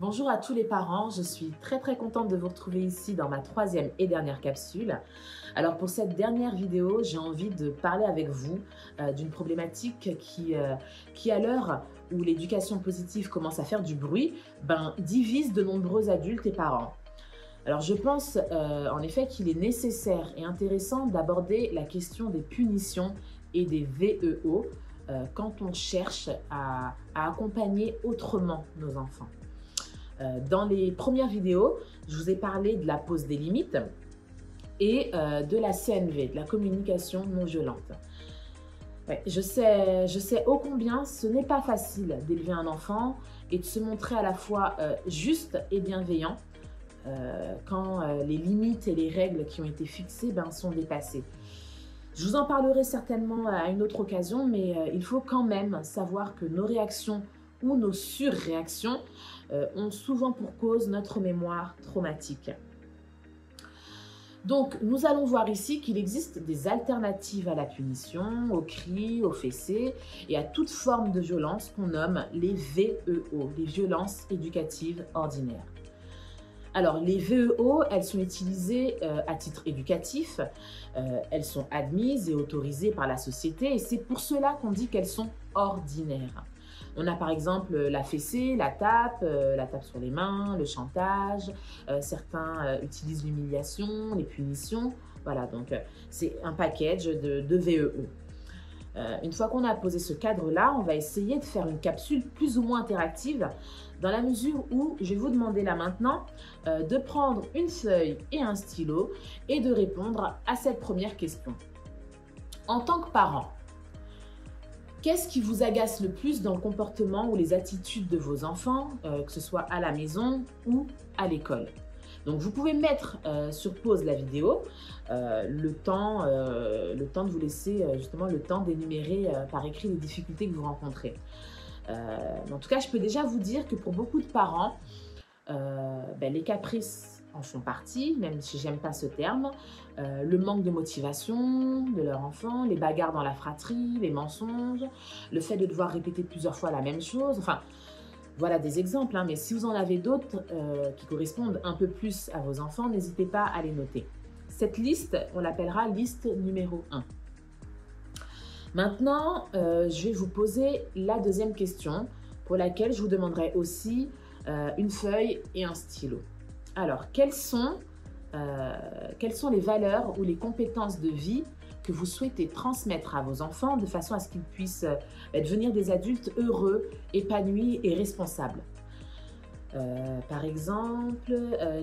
Bonjour à tous les parents, je suis très contente de vous retrouver ici dans ma troisième et dernière capsule. Alors pour cette dernière vidéo, j'ai envie de parler avec vous d'une problématique qui à l'heure où l'éducation positive commence à faire du bruit, divise de nombreux adultes et parents. Alors je pense en effet qu'il est nécessaire et intéressant d'aborder la question des punitions et des VEO quand on cherche à accompagner autrement nos enfants. Dans les premières vidéos, je vous ai parlé de la pose des limites et de la CNV, de la communication non violente. Ouais, je sais ô combien ce n'est pas facile d'élever un enfant et de se montrer à la fois juste et bienveillant quand les limites et les règles qui ont été fixées sont dépassées. Je vous en parlerai certainement à une autre occasion, mais il faut quand même savoir que nos réactions ou nos surréactions ont souvent pour cause notre mémoire traumatique. Donc, nous allons voir ici qu'il existe des alternatives à la punition, aux cris, aux fessées et à toute forme de violence qu'on nomme les VEO, les violences éducatives ordinaires. Alors, les VEO, elles sont utilisées à titre éducatif, elles sont admises et autorisées par la société et c'est pour cela qu'on dit qu'elles sont ordinaires. On a par exemple la fessée, la tape sur les mains, le chantage, certains utilisent l'humiliation, les punitions. Voilà, donc c'est un package de VEO. Une fois qu'on a posé ce cadre-là, on va essayer de faire une capsule plus ou moins interactive dans la mesure où je vais vous demander là maintenant de prendre une feuille et un stylo et de répondre à cette première question. En tant que parent, qu'est-ce qui vous agace le plus dans le comportement ou les attitudes de vos enfants, que ce soit à la maison ou à l'école? Donc vous pouvez mettre sur pause la vidéo, le temps de vous laisser justement le temps d'énumérer par écrit les difficultés que vous rencontrez. En tout cas, je peux déjà vous dire que pour beaucoup de parents, les caprices en font partie, même si j'aime pas ce terme, le manque de motivation de leur enfant, les bagarres dans la fratrie, les mensonges, le fait de devoir répéter plusieurs fois la même chose, enfin voilà des exemples, mais si vous en avez d'autres qui correspondent un peu plus à vos enfants, n'hésitez pas à les noter. Cette liste, on l'appellera liste numéro 1. Maintenant, je vais vous poser la deuxième question pour laquelle je vous demanderai aussi une feuille et un stylo. Alors, quelles sont les valeurs ou les compétences de vie que vous souhaitez transmettre à vos enfants de façon à ce qu'ils puissent devenir des adultes heureux, épanouis et responsables? Par exemple,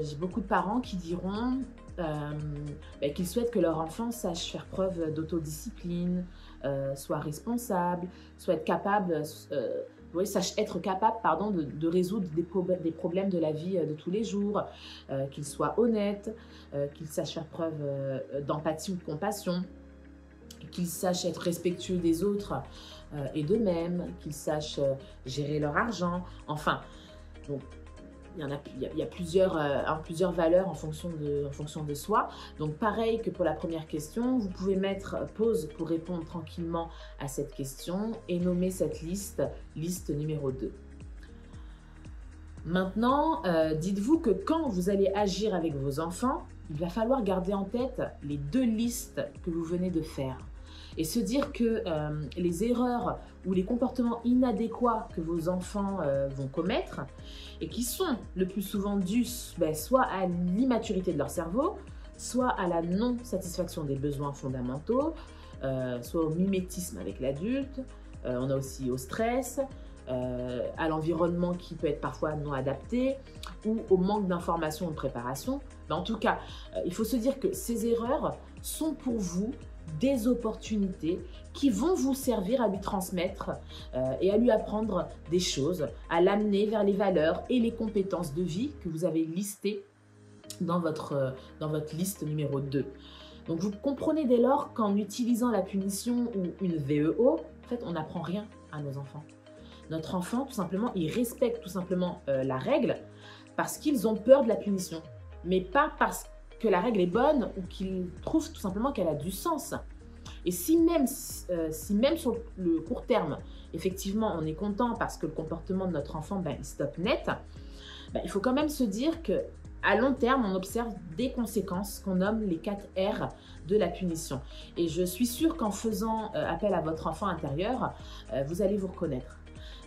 j'ai beaucoup de parents qui diront qu'ils souhaitent que leur enfant sache faire preuve d'autodiscipline, soit responsable, soit être capable, sache être capable de résoudre des problèmes de la vie de tous les jours, qu'il soit honnête, qu'il sache faire preuve d'empathie ou de compassion, qu'ils sachent être respectueux des autres et d'eux-mêmes, qu'ils sachent gérer leur argent. Enfin, donc, il y a plusieurs valeurs en fonction de soi. Donc, pareil que pour la première question, vous pouvez mettre pause pour répondre tranquillement à cette question et nommer cette liste numéro 2. Maintenant, dites-vous que quand vous allez agir avec vos enfants, il va falloir garder en tête les deux listes que vous venez de faire et se dire que les erreurs ou les comportements inadéquats que vos enfants vont commettre et qui sont le plus souvent dus soit à l'immaturité de leur cerveau, soit à la non-satisfaction des besoins fondamentaux, soit au mimétisme avec l'adulte, on a aussi au stress, à l'environnement qui peut être parfois non adapté ou au manque d'information ou de préparation. En tout cas, il faut se dire que ces erreurs sont pour vous des opportunités qui vont vous servir à lui transmettre et à lui apprendre des choses, à l'amener vers les valeurs et les compétences de vie que vous avez listées dans votre liste numéro 2. Donc vous comprenez dès lors qu'en utilisant la punition ou une VEO, en fait, on n'apprend rien à nos enfants. Notre enfant, tout simplement, il respecte tout simplement la règle parce qu'ils ont peur de la punition, mais pas parce que la règle est bonne ou qu'ils trouvent tout simplement qu'elle a du sens. Et si même sur le court terme, effectivement, on est content parce que le comportement de notre enfant, il stoppe net, il faut quand même se dire que à long terme, on observe des conséquences qu'on nomme les 4 R de la punition. Et je suis sûre qu'en faisant appel à votre enfant intérieur, vous allez vous reconnaître.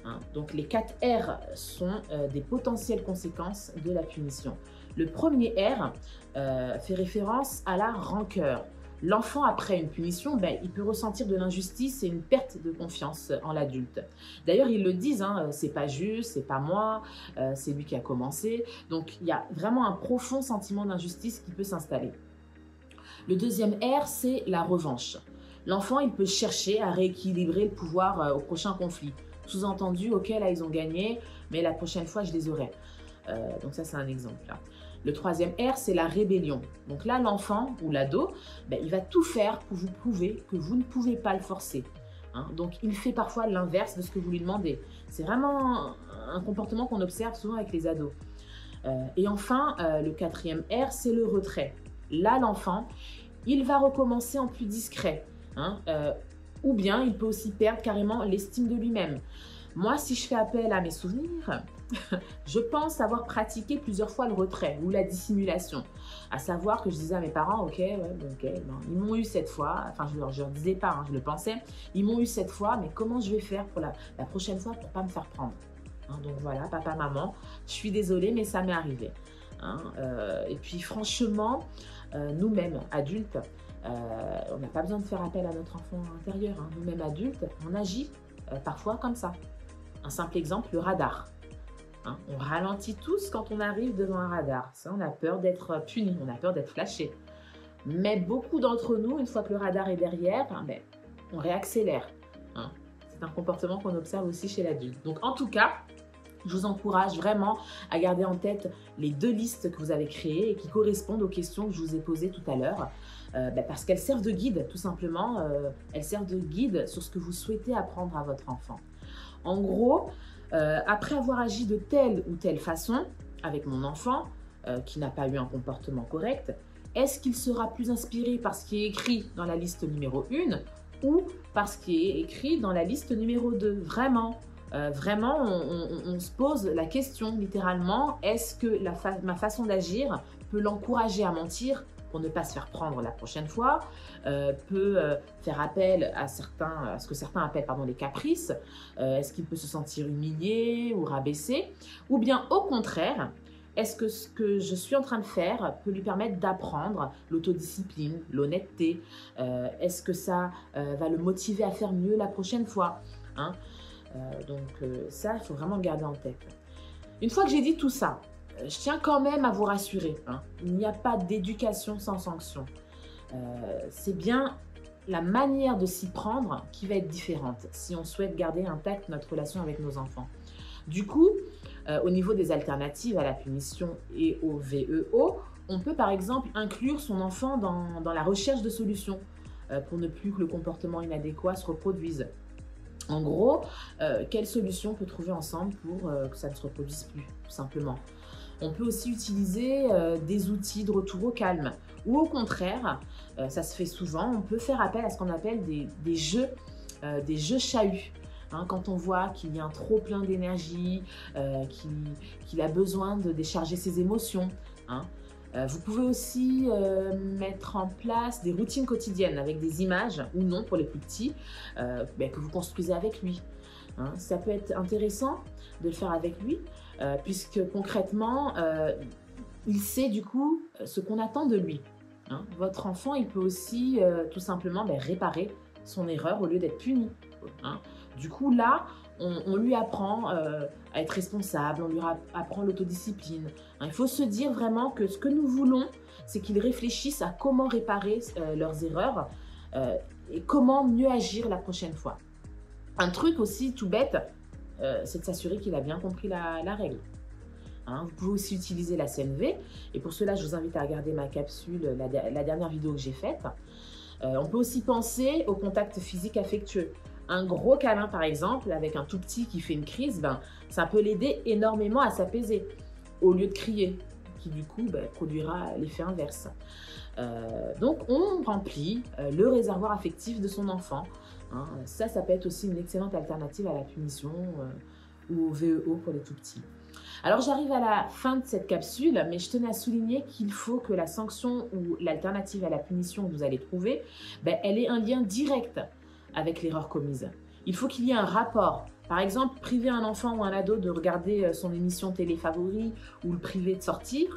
Hein. Donc les 4 R sont des potentielles conséquences de la punition. Le premier R fait référence à la rancœur. L'enfant, après une punition, il peut ressentir de l'injustice et une perte de confiance en l'adulte. D'ailleurs, ils le disent, hein, c'est pas juste, c'est pas moi, c'est lui qui a commencé. Donc, il y a vraiment un profond sentiment d'injustice qui peut s'installer. Le deuxième R, c'est la revanche. L'enfant, il peut chercher à rééquilibrer le pouvoir au prochain conflit. Sous-entendu, ok, là, ils ont gagné, mais la prochaine fois, je les aurai. Donc ça, c'est un exemple. Là. Le troisième R, c'est la rébellion. Donc là, l'enfant ou l'ado, il va tout faire pour vous prouver que vous ne pouvez pas le forcer. Hein. Donc, il fait parfois l'inverse de ce que vous lui demandez. C'est vraiment un comportement qu'on observe souvent avec les ados. Et enfin, le quatrième R, c'est le retrait. Là, l'enfant, il va recommencer en plus discret. Hein. Ou bien, il peut aussi perdre carrément l'estime de lui-même. Moi, si je fais appel à mes souvenirs, je pense avoir pratiqué plusieurs fois le retrait ou la dissimulation. À savoir que je disais à mes parents, ok, ils m'ont eu cette fois, enfin je leur disais pas, hein, je le pensais, ils m'ont eu cette fois, mais comment je vais faire pour la prochaine fois pour pas me faire prendre, hein. Donc voilà, papa, maman, je suis désolée, mais ça m'est arrivé. Hein, et puis franchement, nous-mêmes, adultes, on n'a pas besoin de faire appel à notre enfant intérieur. Hein. Nous-mêmes, adultes, on agit parfois comme ça. Un simple exemple, le radar. Hein, on ralentit tous quand on arrive devant un radar. Ça, on a peur d'être puni, on a peur d'être flashé. Mais beaucoup d'entre nous, une fois que le radar est derrière, on réaccélère. Hein. C'est un comportement qu'on observe aussi chez l'adulte. Donc en tout cas, je vous encourage vraiment à garder en tête les 2 listes que vous avez créées et qui correspondent aux questions que je vous ai posées tout à l'heure. Parce qu'elles servent de guide, tout simplement. Elles servent de guide sur ce que vous souhaitez apprendre à votre enfant. En gros, après avoir agi de telle ou telle façon avec mon enfant, qui n'a pas eu un comportement correct, est-ce qu'il sera plus inspiré par ce qui est écrit dans la liste numéro 1 ou par ce qui est écrit dans la liste numéro 2 ? Vraiment, on se pose la question littéralement, est-ce que ma façon d'agir peut l'encourager à mentir pour ne pas se faire prendre la prochaine fois, peut faire appel à ce que certains appellent les caprices, est-ce qu'il peut se sentir humilié ou rabaissé, ou bien au contraire, est-ce que ce que je suis en train de faire peut lui permettre d'apprendre l'autodiscipline, l'honnêteté, est-ce que ça va le motiver à faire mieux la prochaine fois, hein. Ça, il faut vraiment le garder en tête. Une fois que j'ai dit tout ça, je tiens quand même à vous rassurer, hein, il n'y a pas d'éducation sans sanction. C'est bien la manière de s'y prendre qui va être différente si on souhaite garder intacte notre relation avec nos enfants. Du coup, au niveau des alternatives à la punition et au VEO, on peut par exemple inclure son enfant dans la recherche de solutions pour ne plus que le comportement inadéquat se reproduise. En gros, quelle solution on peut trouver ensemble pour que ça ne se reproduise plus, tout simplement. On peut aussi utiliser des outils de retour au calme. Ou au contraire, ça se fait souvent, on peut faire appel à ce qu'on appelle des jeux chahuts. Hein, quand on voit qu'il y a un trop plein d'énergie, qu'il a besoin de décharger ses émotions. Hein. Vous pouvez aussi mettre en place des routines quotidiennes avec des images ou non pour les plus petits que vous construisez avec lui. Hein, ça peut être intéressant de le faire avec lui puisque concrètement, il sait du coup ce qu'on attend de lui. Hein. Votre enfant, il peut aussi tout simplement réparer son erreur au lieu d'être puni. Hein. Du coup, là, on lui apprend à être responsable, on lui apprend l'autodiscipline. Hein, il faut se dire vraiment que ce que nous voulons, c'est qu'ils réfléchissent à comment réparer leurs erreurs et comment mieux agir la prochaine fois. Un truc aussi tout bête, c'est de s'assurer qu'il a bien compris la règle. Hein, vous pouvez aussi utiliser la CNV et pour cela, je vous invite à regarder ma capsule, la dernière vidéo que j'ai faite. On peut aussi penser au contact physique affectueux. Un gros câlin, par exemple, avec un tout petit qui fait une crise, ça peut l'aider énormément à s'apaiser, au lieu de crier, qui du coup produira l'effet inverse. Donc, on remplit le réservoir affectif de son enfant. Hein. Ça peut être aussi une excellente alternative à la punition ou au VEO pour les tout petits. Alors j'arrive à la fin de cette capsule, mais je tenais à souligner qu'il faut que la sanction ou l'alternative à la punition que vous allez trouver, elle ait un lien direct avec l'erreur commise. Il faut qu'il y ait un rapport. Par exemple, priver un enfant ou un ado de regarder son émission télé favori ou le priver de sortie,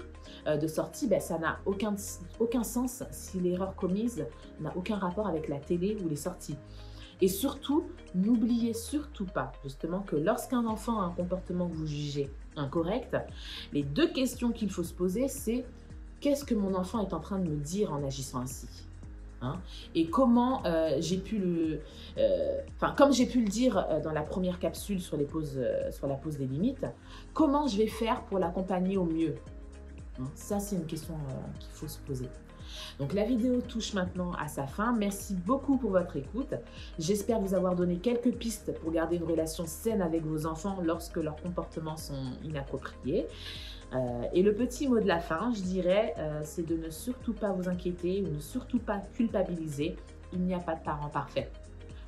ça n'a aucun sens si l'erreur commise n'a aucun rapport avec la télé ou les sorties. Et surtout, n'oubliez surtout pas justement que lorsqu'un enfant a un comportement que vous jugez incorrect, les deux questions qu'il faut se poser, c'est qu'est-ce que mon enfant est en train de me dire en agissant ainsi, hein? Et comment comme j'ai pu le dire dans la première capsule sur la pose des limites, comment je vais faire pour l'accompagner au mieux, hein? Ça, c'est une question qu'il faut se poser. Donc la vidéo touche maintenant à sa fin. Merci beaucoup pour votre écoute. J'espère vous avoir donné quelques pistes pour garder une relation saine avec vos enfants lorsque leurs comportements sont inappropriés. Et le petit mot de la fin, je dirais, c'est de ne surtout pas vous inquiéter ou ne surtout pas culpabiliser. Il n'y a pas de parents parfaits.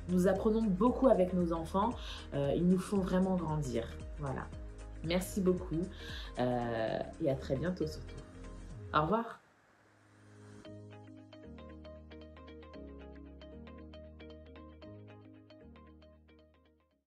Nous apprenons beaucoup avec nos enfants. Ils nous font vraiment grandir. Voilà. Merci beaucoup et à très bientôt surtout. Au revoir.